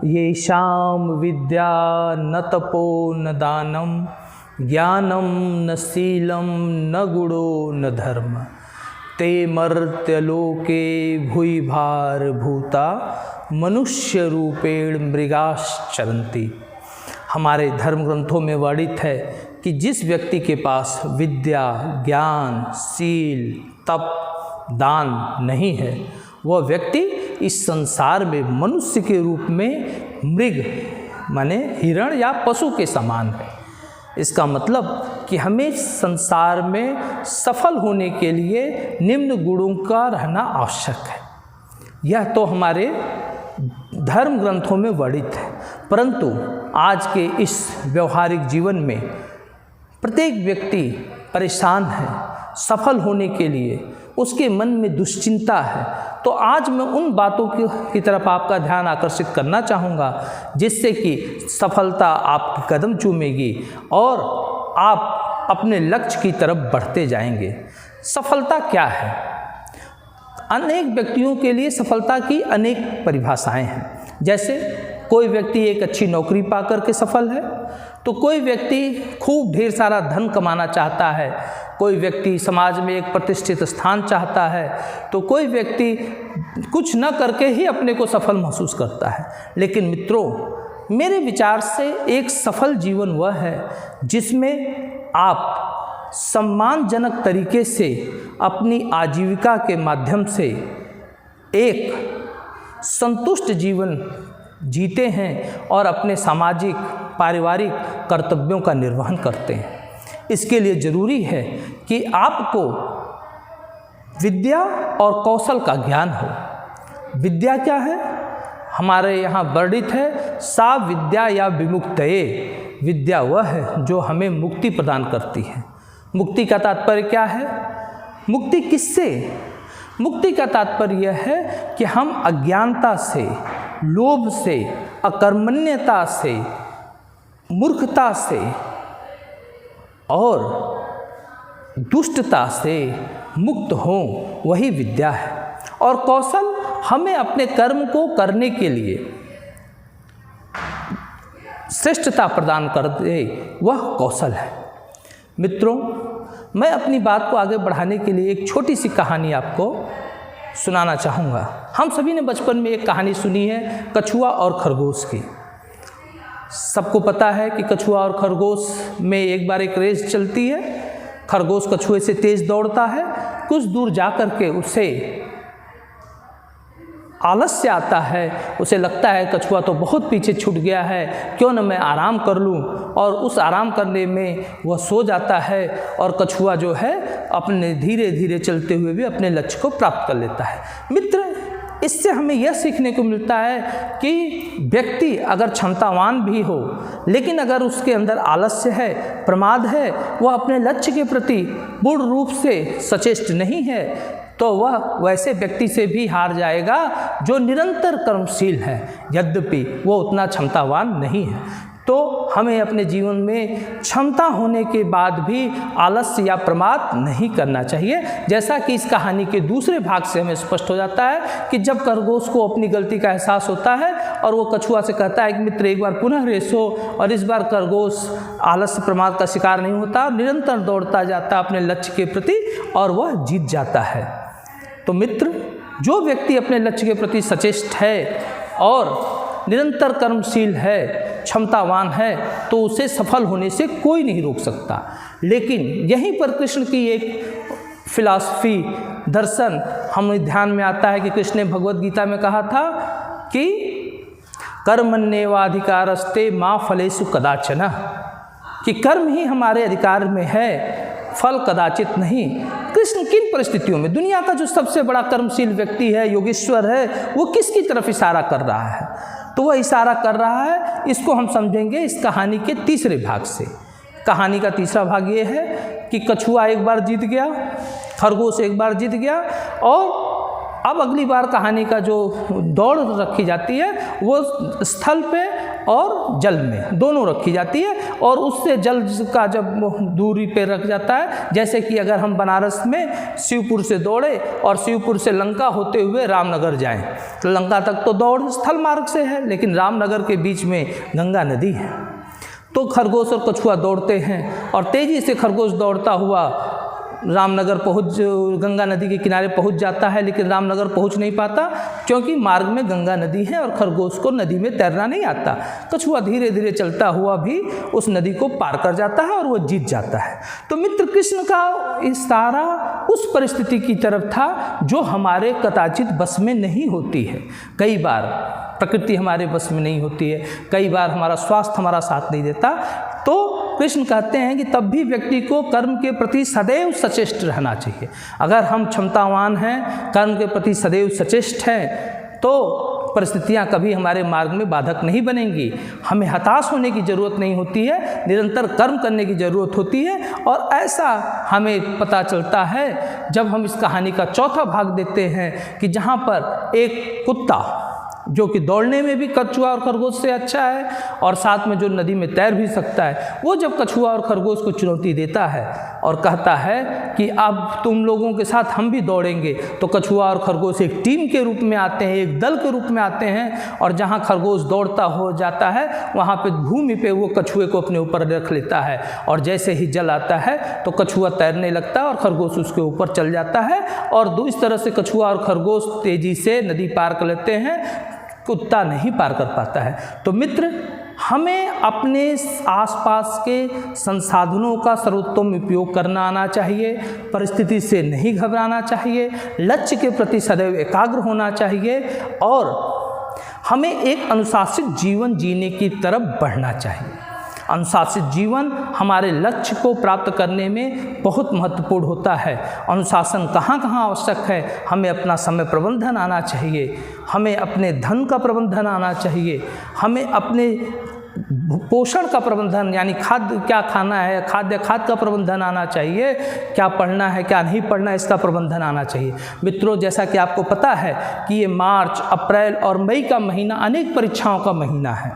येषां विद्या न तपो न दानं ज्ञानं न शीलं न गुणो न धर्म ते मर्त्यलोके भूयिभारभूता मनुष्य रूपेण मृगाश्चरन्ति। हमारे धर्म ग्रंथों में वर्णित है कि जिस व्यक्ति के पास विद्या, ज्ञान, शील, तप, दान नहीं है, वह व्यक्ति इस संसार में मनुष्य के रूप में मृग माने हिरण या पशु के समान है। इसका मतलब कि हमें संसार में सफल होने के लिए निम्न गुणों का रहना आवश्यक है। यह तो हमारे धर्म ग्रंथों में वर्णित है, परंतु आज के इस व्यवहारिक जीवन में प्रत्येक व्यक्ति परेशान है। सफल होने के लिए उसके मन में दुश्चिंता है। तो आज मैं उन बातों की तरफ आपका ध्यान आकर्षित करना चाहूँगा जिससे कि सफलता आपकी कदम चूमेगी और आप अपने लक्ष्य की तरफ बढ़ते जाएंगे। सफलता क्या है? अनेक व्यक्तियों के लिए सफलता की अनेक परिभाषाएं हैं। जैसे कोई व्यक्ति एक अच्छी नौकरी पाकर के सफल है, तो कोई व्यक्ति खूब ढेर सारा धन कमाना चाहता है, कोई व्यक्ति समाज में एक प्रतिष्ठित स्थान चाहता है, तो कोई व्यक्ति कुछ न करके ही अपने को सफल महसूस करता है। लेकिन मित्रों, मेरे विचार से एक सफल जीवन वह है जिसमें आप सम्मानजनक तरीके से अपनी आजीविका के माध्यम से एक संतुष्ट जीवन जीते हैं और अपने सामाजिक पारिवारिक कर्तव्यों का निर्वहन करते हैं। इसके लिए ज़रूरी है कि आपको विद्या और कौशल का ज्ञान हो। विद्या क्या है? हमारे यहाँ वर्णित है, सा विद्या या विमुक्तये। विद्या वह है जो हमें मुक्ति प्रदान करती है। मुक्ति का तात्पर्य क्या है? मुक्ति किससे? मुक्ति का तात्पर्य यह है कि हम अज्ञानता से, लोभ से, अकर्मण्यता से, मूर्खता से और दुष्टता से मुक्त हों, वही विद्या है। और कौशल हमें अपने कर्म को करने के लिए श्रेष्ठता प्रदान कर दे, वह कौशल है। मित्रों, मैं अपनी बात को आगे बढ़ाने के लिए एक छोटी सी कहानी आपको सुनाना चाहूँगा। हम सभी ने बचपन में एक कहानी सुनी है, कछुआ और खरगोश की। सबको पता है कि कछुआ और खरगोश में एक बार एक रेस चलती है। खरगोश कछुए से तेज़ दौड़ता है। कुछ दूर जा कर के उसे आलस्य आता है। उसे लगता है कछुआ तो बहुत पीछे छूट गया है, क्यों न मैं आराम कर लूं। और उस आराम करने में वह सो जाता है और कछुआ जो है अपने धीरे धीरे चलते हुए भी अपने लक्ष्य को प्राप्त कर लेता है। मित्र, इससे हमें यह सीखने को मिलता है कि व्यक्ति अगर क्षमतावान भी हो, लेकिन अगर उसके अंदर आलस्य है, प्रमाद है, वह अपने लक्ष्य के प्रति पूर्ण रूप से सचेष्ट नहीं है, तो वह वैसे व्यक्ति से भी हार जाएगा जो निरंतर कर्मशील है, यद्यपि वो उतना क्षमतावान नहीं है। तो हमें अपने जीवन में क्षमता होने के बाद भी आलस्य या प्रमाद नहीं करना चाहिए। जैसा कि इस कहानी के दूसरे भाग से हमें स्पष्ट हो जाता है कि जब खरगोश को अपनी गलती का एहसास होता है और वो कछुआ से कहता है कि मित्र एक बार पुनः रेस हो, और इस बार खरगोश आलस्य प्रमाद का शिकार नहीं होता, निरंतर दौड़ता जाता अपने लक्ष्य के प्रति और वह जीत जाता है। तो मित्र, जो व्यक्ति अपने लक्ष्य के प्रति सचेष्ट है और निरंतर कर्मशील है, क्षमतावान है, तो उसे सफल होने से कोई नहीं रोक सकता। लेकिन यहीं पर कृष्ण की एक फिलॉसफी, दर्शन हमें ध्यान में आता है कि कृष्ण ने भगवद गीता में कहा था कि कर्मण्येवाधिकारस्ते मा फलेषु कदाचन, कि कर्म ही हमारे अधिकार में है, फल कदाचित नहीं। कृष्ण किन परिस्थितियों में, दुनिया का जो सबसे बड़ा कर्मशील व्यक्ति है, योगेश्वर है, वो किसकी तरफ इशारा कर रहा है? तो वह इशारा कर रहा है, इसको हम समझेंगे इस कहानी के तीसरे भाग से। कहानी का तीसरा भाग ये है कि कछुआ एक बार जीत गया, खरगोश एक बार जीत गया, और अब अगली बार कहानी का जो दौड़ रखी जाती है वो स्थल पे और जल में, दोनों रखी जाती है। और उससे जल का जब दूरी पे रख जाता है, जैसे कि अगर हम बनारस में शिवपुर से दौड़े और शिवपुर से लंका होते हुए रामनगर जाएं, तो लंका तक तो दौड़ स्थल मार्ग से है, लेकिन रामनगर के बीच में गंगा नदी है। तो खरगोश और कछुआ दौड़ते हैं और तेज़ी से खरगोश दौड़ता हुआ रामनगर गंगा नदी के किनारे पहुंच जाता है, लेकिन रामनगर पहुंच नहीं पाता क्योंकि मार्ग में गंगा नदी है और खरगोश को नदी में तैरना नहीं आता। कछुआ धीरे धीरे चलता हुआ भी उस नदी को पार कर जाता है और वह जीत जाता है। तो मित्र, कृष्ण का इशारा उस परिस्थिति की तरफ था जो हमारे कदाचित बस में नहीं होती है। कई बार प्रकृति हमारे बस में नहीं होती है, कई बार हमारा स्वास्थ्य हमारा साथ नहीं देता, तो कृष्ण कहते हैं कि तब भी व्यक्ति को कर्म के प्रति सदैव सचेष्ट रहना चाहिए। अगर हम क्षमतावान हैं, कर्म के प्रति सदैव सचेष्ट हैं, तो परिस्थितियां कभी हमारे मार्ग में बाधक नहीं बनेंगी। हमें हताश होने की ज़रूरत नहीं होती है, निरंतर कर्म करने की ज़रूरत होती है। और ऐसा हमें पता चलता है जब हम इस कहानी का चौथा भाग देते हैं कि जहाँ पर एक कुत्ता जो कि दौड़ने में भी कछुआ और खरगोश से अच्छा है और साथ में जो नदी में तैर भी सकता है, वो जब कछुआ और खरगोश को चुनौती देता है और कहता है कि अब तुम लोगों के साथ हम भी दौड़ेंगे, तो कछुआ और खरगोश एक टीम के रूप में आते हैं, एक दल के रूप में आते हैं। और जहाँ खरगोश दौड़ता हो जाता है वहाँ पे भूमि पे वो कछुए को अपने ऊपर रख लेता है और जैसे ही जल आता है तो कछुआ तैरने लगता है और खरगोश उसके ऊपर चल जाता है। और इस तरह से कछुआ और खरगोश तेज़ी से नदी पार कर लेते हैं, कुत्ता नहीं पार कर पाता है। तो मित्र, हमें अपने आसपास के संसाधनों का सर्वोत्तम उपयोग करना आना चाहिए, परिस्थिति से नहीं घबराना चाहिए, लक्ष्य के प्रति सदैव एकाग्र होना चाहिए और हमें एक अनुशासित जीवन जीने की तरफ बढ़ना चाहिए। अनुशासित जीवन हमारे लक्ष्य को प्राप्त करने में बहुत महत्वपूर्ण होता है। अनुशासन कहाँ कहाँ आवश्यक है? हमें अपना समय प्रबंधन आना चाहिए, हमें अपने धन का प्रबंधन आना चाहिए, हमें अपने पोषण का प्रबंधन यानी खाद्य क्या खाना है, खाद्य का प्रबंधन आना चाहिए, क्या पढ़ना है क्या नहीं पढ़ना है इसका प्रबंधन आना चाहिए। मित्रों, जैसा कि आपको पता है कि ये मार्च, अप्रैल और मई का महीना अनेक परीक्षाओं का महीना है।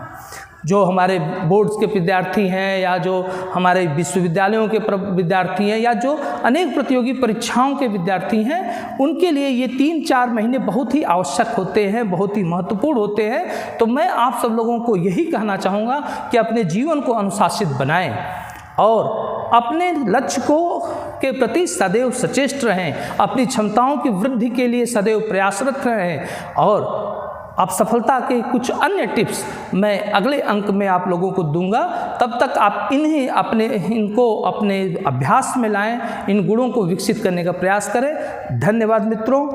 जो हमारे बोर्ड्स के विद्यार्थी हैं या जो हमारे विश्वविद्यालयों के विद्यार्थी हैं या जो अनेक प्रतियोगी परीक्षाओं के विद्यार्थी हैं, उनके लिए ये 3-4 महीने बहुत ही आवश्यक होते हैं, बहुत ही महत्वपूर्ण होते हैं। तो मैं आप सब लोगों को यही कहना चाहूँगा कि अपने जीवन को अनुशासित बनाएं और अपने लक्ष्य के प्रति सदैव सचेष्ट रहें, अपनी क्षमताओं की वृद्धि के लिए सदैव प्रयासरत रहें। और अब सफलता के कुछ अन्य टिप्स मैं अगले अंक में आप लोगों को दूंगा। तब तक आप इनको अपने अभ्यास में लाएं, इन गुणों को विकसित करने का प्रयास करें। धन्यवाद मित्रों।